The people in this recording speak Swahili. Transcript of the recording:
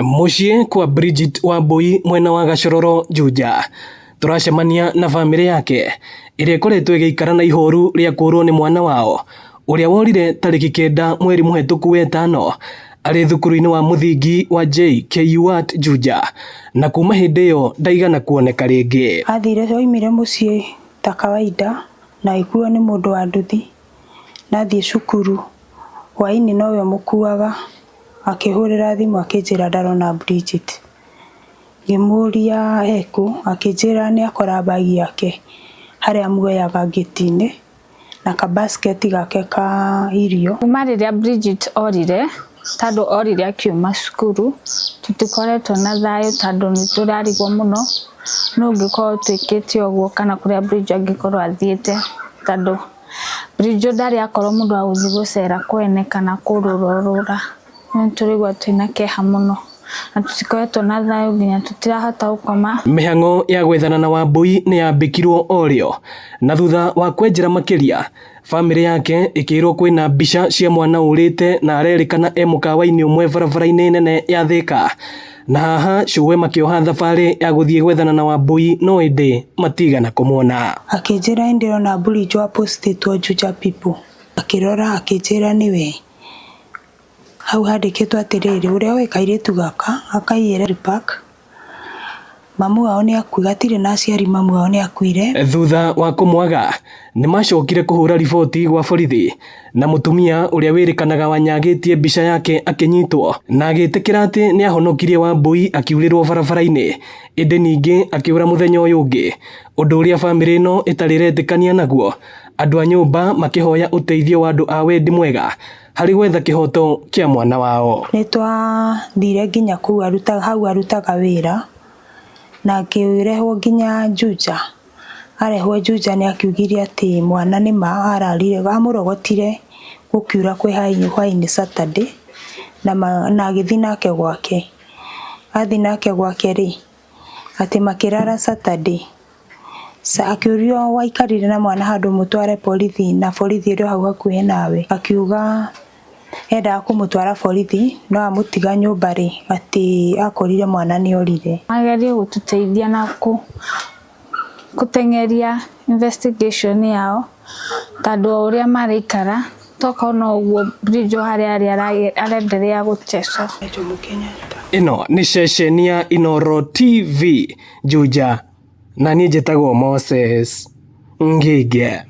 Muciĩ kwa Bridget Wambui mwena wa Gashororo Juja turacemania na family yake ĩrĩa ĩkoretwo ĩgĩikara na ihoru rĩa kũrwo nĩ mwana wao ũrĩa worire tarĩki 9 mweri mũhetũku wa 5 arĩ thukuru-inĩ wa mũthingi wa JKUAT Juja, na kuma hĩndĩ ĩyo ndaigana kuoneka rĩngĩ. Athire oimire mũciĩ ta kawaida na ikuo nĩ mũndũ wa nduthi, nathiĩ cukuru hwainĩ nowe mũkuaga, akĩhũrĩra thimũ akĩnjĩra ndarona Bridget. Ngĩmũria eku, akĩnjĩra nĩ akora bagi yake harĩa muoyaga gĩti-inĩ na kabasketi gake ka irio. Kuma rĩrĩa Bridget orire, tondũ orire akiuma cukuru, tũtikoretwo na thayũ tondũ nĩ tũrarigwo mũno no ũngĩkorwo twĩkĩte ũguo kana kũrĩa Bridget angĩkorwo athiĩte, tondũ Bridget ndarĩ akorwo mũndũ wa gũthiĩ gũcera kwene kana kũrũrũra. Nĩ tũrigwa twĩna kĩeha mũno na tũtikoretwo na thayũ nginya tũtirahota gũkoma. Mĩhang'o ya gwethana na Wambui nĩ yambĩkirwo orĩo, na thutha wa kwenjera makĩria, family yake ĩkĩrwo kwĩna mbica cia mwana ũrĩte na arerĩkana mũkawa-inĩ ũmwe barabara-inĩ nene ya Thika, na haha cũwe makĩoha thabarĩ ya gũthiĩ gwethana na Wambui no ĩndĩ matigana kũmuona. Akĩnjĩra ndĩrona Bridget apostĩtwo Juja people, akĩrora akĩnjĩra nĩwe. Hau handĩkĩtwo atĩrĩrĩ, ũrĩa we kairĩtu gaka akaiyĩre park, mamu wao nĩ akuire, gatirĩ na aciari, mamu wao nĩ akuire. Thutha wa kũmwaga nĩ macokire kũhũra riboti gwa borithi, na mũtumia ũrĩa wĩrĩkanaga wanyagĩtie mbica yake akĩnyitwo na agĩtĩkĩra atĩ nĩ ahonokirie Wambui akiurĩrwo barabara-inĩ, ĩndĩ ningĩ akĩũra mũthenya ũyũ ũngĩ, ũndũ ũrĩa family ĩno ĩtarĩ ĩretĩkania naguo, andũ a nyũmba makĩhoya ũteithio wa andũ a wendi mwega harĩ gwetha kĩhoto kĩa mwana wao. Nĩ twathire nginya kũu hau arutaga wĩra na akĩrehwo nginya Juja. Arehwo Juja nĩ akiugire atĩ mwana nĩ ma ararire, amũrogotire gũkiura kwĩ hwainĩ Saturday na agĩthiĩ nake gwake. Athiĩ nake gwake rĩ, atĩ makĩrara Saturday. Akĩũrio waikarire na mwana handũ mũtware borithi, na borithi ũrĩa hau hakuhĩ nawe akiuga endaga kũmũtwara borithi no amũtiga nyũmba rĩ, atĩ akorire mwana nĩ orire. Magerie gũtũteithia na gũteng'eria investigation yao, tondũ ũrĩa maraikara tokona ũguo Bridget harĩa arenderea gũtecwo. Ĩno nĩ ceceni ya Inooro TV Juja, na niĩ njĩtagwo Moses Ngige.